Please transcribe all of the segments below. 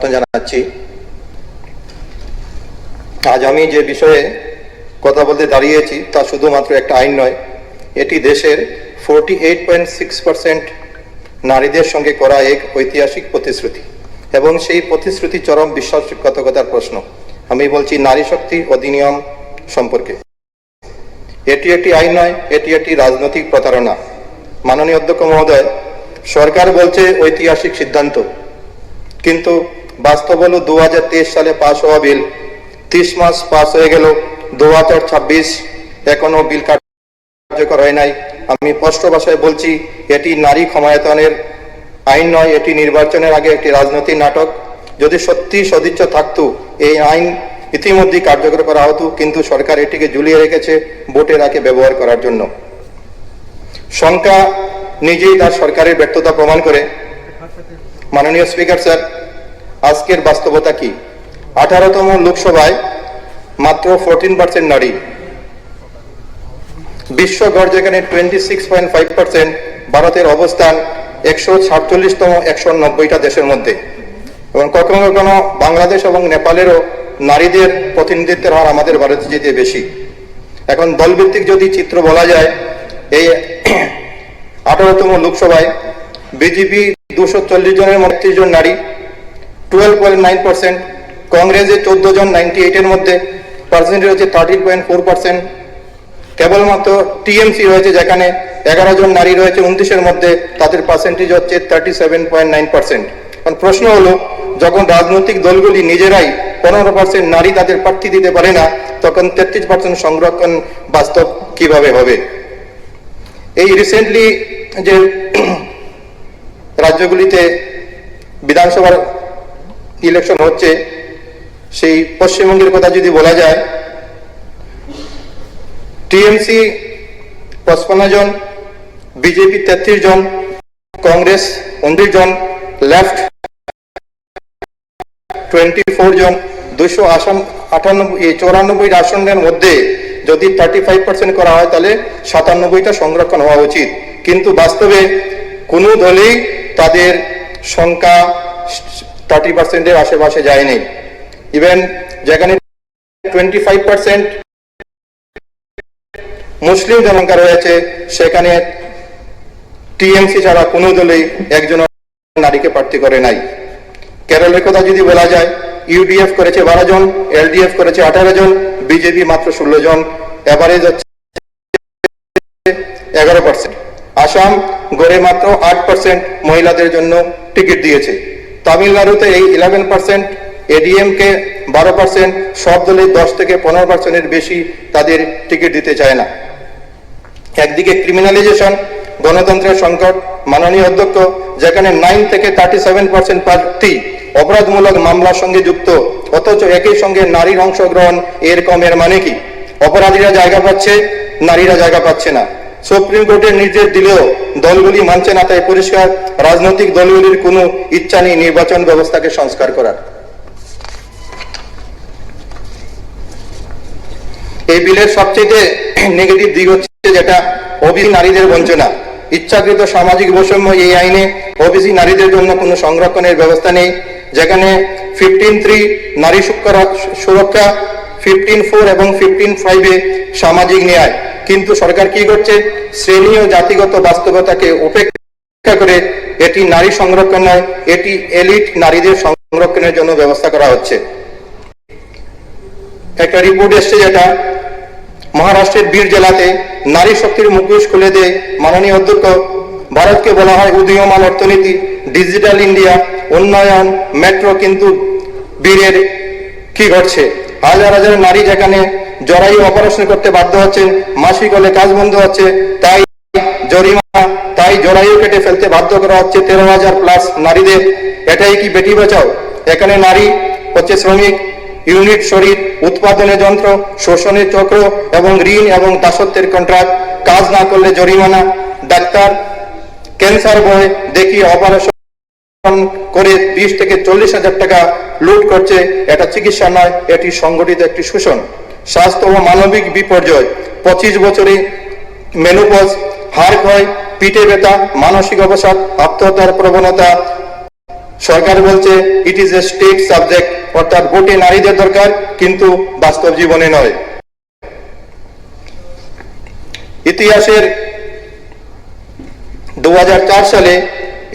সমর্থন জানাচ্ছি। আজ আমি যে বিষয়ে কথা বলতে দাঁড়িয়েছি তা শুধুমাত্র একটা আইন নয়, এটি দেশের 48.6% নারীদের সঙ্গে করা এক ঐতিহাসিক প্রতিশ্রুতি এবং সেই প্রতিশ্রুতি চরম বিশ্বাসঘাতকতার প্রশ্ন। আমি বলছি নারী শক্তি অধিনিয়ম সম্পর্কে। এটি একটি আইন নয়, এটি একটি রাজনৈতিক প্রতারণা। মাননীয় অধ্যক্ষ মহোদয়, সরকার বলছে ঐতিহাসিক সিদ্ধান্ত, কিন্তু বাস্তব হলো 2023 সালে পাশ হওয়া বিল 30 মাস পাস হয়ে গেল, 2026 এখনো বিল কার্যকর হয় নাই। আমি স্পষ্ট ভাষায় বলছি, এটি নারী ক্ষমতায়নের আইন নয়, এটি নির্বাচনের আগে একটি রাজনৈতিক নাটক। যদি সত্যি সদিচ্ছা থাকতো এই আইন ইতিমধ্যেই কার্যকর করা হতো, কিন্তু সরকার এটিকে ঝুলিয়ে রেখেছে ভোটের আগে ব্যবহার করার জন্য। সংখ্যা নিজেই তার সরকারের ব্যর্থতা প্রমাণ করে। মাননীয় স্পিকার স্যার, আজকের বাস্তবতা কি? 18তম লোকসভায় মাত্র 14% নারী। বিশ্ব গড় যেখানে 26.5%, ভারতের অবস্থান 147তম 190টা দেশের মধ্যে। এবং কখনো কখনো বাংলাদেশ এবং নেপালেরও নারীদের প্রতিনিধিত্বের হার আমাদের ভারতের চেয়ে বেশি। এখন দলভিত্তিক যদি চিত্র বলা যায়, এই 18তম লোকসভায় বিজেপি 240 জনের মধ্যে 30 জন নারী, 12.9%। কংগ্রেসে 14 জন 98-এর মধ্যে, পার্সেন্টেজ হচ্ছে 13.4%। কেবলমাত্র টিএমসি রয়েছে যেখানে 11 জন নারী রয়েছে 29-এর মধ্যে, তাদের পার্সেন্টেজ হচ্ছে 37.9%। এখন প্রশ্ন হলো, যখন রাজনৈতিক দলগুলি নিজেরাই 15% নারী তাদের প্রার্থী দিতে পারে না, তখন 33% সংরক্ষণ বাস্তব কিভাবে হবে? এই রিসেন্টলি যে রাজ্যগুলিতে বিধানসভার ইলেকশন হচ্ছে, সেই পশ্চিমবঙ্গের কথা যদি বলা যায়, টিএমসি 55 জন, বিজেপি 33 জন, কংগ্রেস 29 জন, লেফট 24 জন। 294 আসনের মধ্যে যদি 35% করা হয়, তাহলে 97টা সংরক্ষণ হওয়া উচিত। কিন্তু বাস্তবে কোনো দলেই তাদের সংখ্যা 30%-এর আশেপাশে যায়নি। ইভেন যেখানে 25% মুসলিম জনসংখ্যা রয়েছে, সেখানে টিএমসি ছাড়া কোনো দলেই একজন নারীকে প্রার্থী করে নাই। কেরলের কথা যদি বলা যায়, ইউডিএফ করেছে 12 জন, এলডিএফ করেছে 18 জন, বিজেপি মাত্র 16 জন, এভারেজ হচ্ছে 11%। আসাম গড়ে মাত্র 8% মহিলাদের জন্য টিকিট দিয়েছে। তামিলনাড়ুতে এই 11%, এডিএমকে 12%, সব দলে 10 থেকে 15%-এর বেশি তাদের টিকিট দিতে চায় না। একদিকে ক্রিমিনালাইজেশন, গণতন্ত্রের সংকট। মাননীয় অধ্যক্ষ, যেখানে 9 থেকে 37% প্রার্থী অপরাধমূলক মামলার সঙ্গে যুক্ত, অথচ একই সঙ্গে নারীর অংশগ্রহণ, এরকম এর মানে কি? অপরাধীরা জায়গা পাচ্ছে, নারীরা জায়গা পাচ্ছে না। সুপ্রিম কোর্টের নির্দেশ দিলেও দলগুলি মানছে না, তাই পরিষ্কার রাজনৈতিক দলগুলির কোনো ইচ্ছা নেই নির্বাচন ব্যবস্থাকে সংস্কার করার। এই বিলের সবচেয়ে নেগেটিভ দিক হচ্ছে যেটা ওবিসি নারীদের বঞ্চনা, ইচ্ছাকৃত সামাজিক বৈষম্য। এই আইনে ওবিসি নারীদের জন্য কোনো সংরক্ষণের ব্যবস্থা নেই। যেখানে 15(3) নারী সুরক্ষা, 15(4) এবং 15(5)-এ সামাজিক ন্যায়। কিন্তু সরকার কি করছে? শ্রেণী ও জাতিগত বাস্তবতাকে উপেক্ষা করে এটি নারী সংরক্ষণ নয়, এটি এলিট নারীদের সংরক্ষণের জন্য ব্যবস্থা করা হচ্ছে। একটা রিপোর্ট এসছে যেটা মহারাষ্ট্রের বীর জেলাতে নারী শক্তির মুখোশ খুলে দেয় মাননীয় অধ্যক্ষ। ভারতকে বলা হয় উদীয়মান অর্থনীতি, ডিজিটাল ইন্ডিয়া, উন্নয়ন, মেট্রো, কিন্তু বীরের কি ঘটছে? হাজার হাজার নারী যেখানে জরায়ু অপারেশন করতে বাধ্য হচ্ছেন, মাসিক হলে কাজ বন্ধ হচ্ছে, তাই জরিমানা, তাই জরায়ু কেটে ফেলতে বাধ্য করা হচ্ছে 13,000+ নারীদের। এটাই কি বেটি বাঁচাও? এখানে নারী হচ্ছে শ্রমিক, ইউনিট শরীর, উৎপাদনের যন্ত্র, শোষণের চক্র এবং ঋণ এবং দাসত্বের কন্ট্রাক্ট। কাজ না করলে জরিমানা। ডাক্তার ক্যান্সার ভয় দেখিয়ে অপারেশন করে 20 থেকে 40,000 টাকা লুট করছে। এটা চিকিৎসা নয়, এটি সংগঠিত একটি শোষণ। স্বাস্থ্য ও মানবিক বিপর্যয়। 25 বছরে মেনোপজ, হাড় ক্ষয়, পিঠে ব্যথা, মানসিক অবসাদ, আত্মহত্যার প্রবণতা সরকার বলছে it is a state subject, অর্থাৎ ভোটে নারীদের দরকার, কিন্তু বাস্তব জীবনে নয়। ইতিহাসের 2004 সালে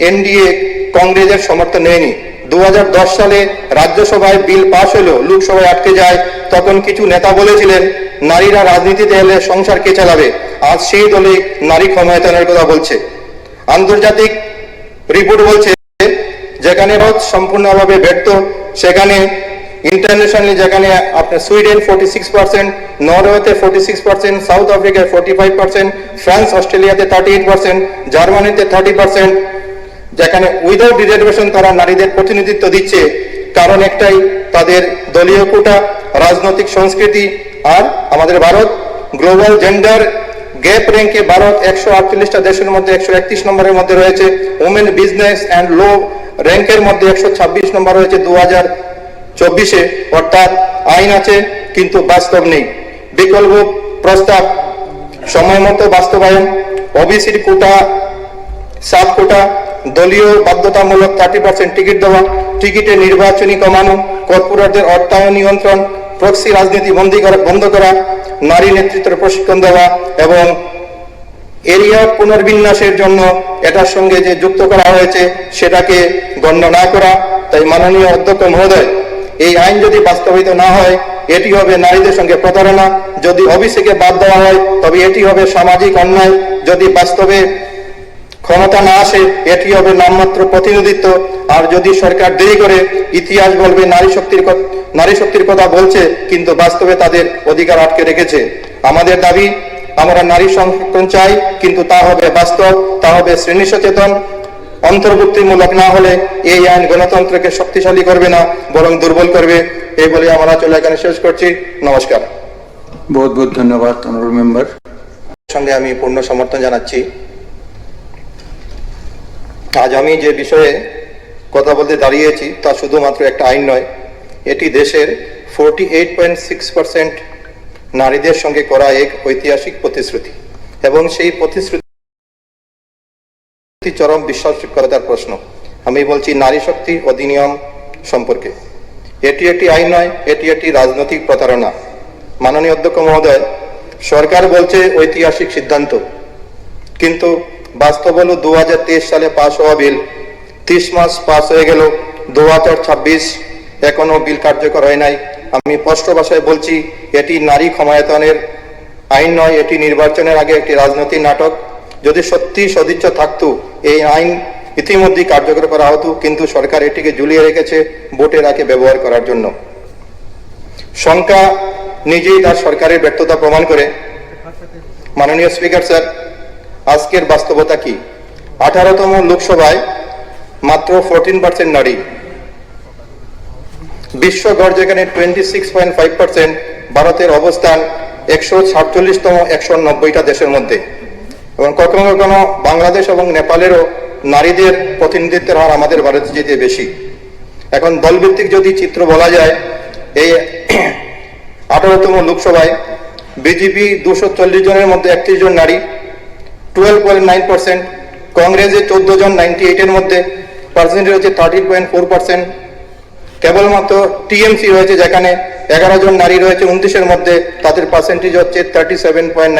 এনডিএ কংগ্রেসের সমর্থন নেয়নি। 2010 সালে রাজ্যসভায় বিল পাশ হলো, লোকসভায় আটকে যায়। তখন কিছু নেতা বলেছিলেন নারীরা রাজনীতিতে এলে সংসার কে চালাবে। আজ সেই দলে নারী ক্ষমতায়নের কথা বলছে। আন্তর্জাতিক রিপোর্ট বলছে যেখানে ভারত সম্পূর্ণভাবে ব্যর্থ, সেখানে ইন্টারন্যাশনালি যেখানে আপনার সুইডেন 46%, নরওয়েতে 46%, সাউথ আফ্রিকায় 45%, ফ্রান্স অস্ট্রেলিয়াতে 38%, জার্মানিতে 30%, যেখানে উইদাউট রিজার্ভেশন তারা নারীদের প্রতিনিধিত্ব দিচ্ছে। কারণ একটাই, তাদের দলীয় কোটা, রাজনৈতিক সংস্কৃতি। আর আমাদের ভারত গ্লোবাল জেন্ডার গ্যাপ র্যাঙ্কে ভারত 148টা দেশের মধ্যে 131 নম্বরের মধ্যে রয়েছে। ওমেন বিজনেস অ্যান্ড লো র্যাঙ্কের মধ্যে 126 নম্বর রয়েছে 2024-এ। অর্থাৎ আইন আছে কিন্তু বাস্তব নেই। বিকল্প প্রস্তাব সময় মতো বাস্তবায়ন, ওবিসির কোটা, সাব কোটা, দলীয় বাধ্যতামূলক 30% টিকিট দেওয়া, টিকিটে নির্বাচনী কমানো, কর্পোরেটদের অর্থায়ন নিয়ন্ত্রণ, প্রক্সি রাজনীতি বন্ধ করা, নারী নেতৃত্বের প্রশিক্ষণ দেওয়া এবং এরিয়া পুনর্বিন্যাসের জন্য এটার সঙ্গে যে যুক্ত করা হয়েছে সেটাকে গণ্য না করা। তাই মাননীয় অধ্যক্ষ মহোদয়, এই আইন যদি বাস্তবায়িত না হয় এটি হবে নারীদের সঙ্গে প্রতারণা। যদি ওবিসিকে বাদ দেওয়া হয় তবে এটি হবে সামাজিক অন্যায়। যদি বাস্তবে ক্ষমতা না আসে এটি হবে নামমাত্র প্রতিনিধিত্ব। আর যদি সরকার দেরি করে, ইতিহাস বলবে নারী শক্তির কথা বলছে কিন্তু বাস্তবে তাদের অধিকার আটকে রেখেছে। আমাদের দাবি, আমরা নারী সংরক্ষণ চাই, কিন্তু তা হবে বাস্তব, তা হবে শ্রেণী সচেতন। অন্তর্ভুক্তিমূলক না হলে এই আইন গণতন্ত্রকে শক্তিশালী করবে না, বরং দুর্বল করবে। এই বলে আমরা চলে এখানে শেষ করছি। নমস্কার। বহুত বহুত ধন্যবাদ অনারেবল মেম্বার। সঙ্গে আমি পূর্ণ সমর্থন জানাচ্ছি। আজ আমি যে বিষয়ে কথা বলতে দাঁড়িয়েছি তা শুধুমাত্র একটা আইন নয়, এটি দেশের 48.6% নারীদের সঙ্গে করা এক ঐতিহাসিক প্রতিশ্রুতি এবং সেই প্রতিশ্রুতি চরম বিশ্বাসযোগ্যতার প্রশ্ন। আমি বলছি নারী শক্তি অধিনিয়ম সম্পর্কে। এটি একটি আইন নয়, এটি একটি রাজনৈতিক প্রতারণা। মাননীয় অধ্যক্ষ মহোদয়, সরকার বলছে ঐতিহাসিক সিদ্ধান্ত, কিন্তু বাস্তব হলো 2023 সালে পাশ হওয়া বিল 30 মাস পাস হয়ে গেল, 2026 এখনো বিল কার্যকর হয় নাই। আমি স্পষ্ট ভাষায় বলছি এটি নারী ক্ষমতায়নের আইন নয়, এটি নির্বাচনের আগে একটি রাজনৈতিক নাটক। যদি সত্যি সদিচ্ছা থাকতো এই আইন ইতিমধ্যেই কার্যকর করা হতো, কিন্তু সরকার এটিকে ঝুলিয়ে রেখেছে ভোটের আগে ব্যবহার করার জন্য। সংখ্যা নিজেই তার সরকারের ব্যর্থতা প্রমাণ করে। মাননীয় স্পিকার স্যার, আজকের বাস্তবতা কি? 18তম লোকসভায় মাত্র 14% নারী। বিশ্ব গড় যেখানে 26.5%, ভারতের অবস্থান 147তম 190টা দেশের মধ্যে। এবং কখনো কখনো বাংলাদেশ এবং নেপালেরও নারীদের প্রতিনিধিত্বের হার আমাদের ভারতের চেয়ে বেশি। এখন দলভিত্তিক যদি চিত্র বলা যায়, এই 18তম লোকসভায় বিজেপি 240 জনের মধ্যে 31 জন নারী, 12.9%। কংগ্রেসে 14 জন 98-এর মধ্যে, পার্সেন্টেজ হচ্ছে 30.4%। কেবলমাত্র টিএমসি রয়েছে যেখানে 11 জন নারী রয়েছে 29-এর মধ্যে, তাদের পার্সেন্টেজ হচ্ছে 37.9।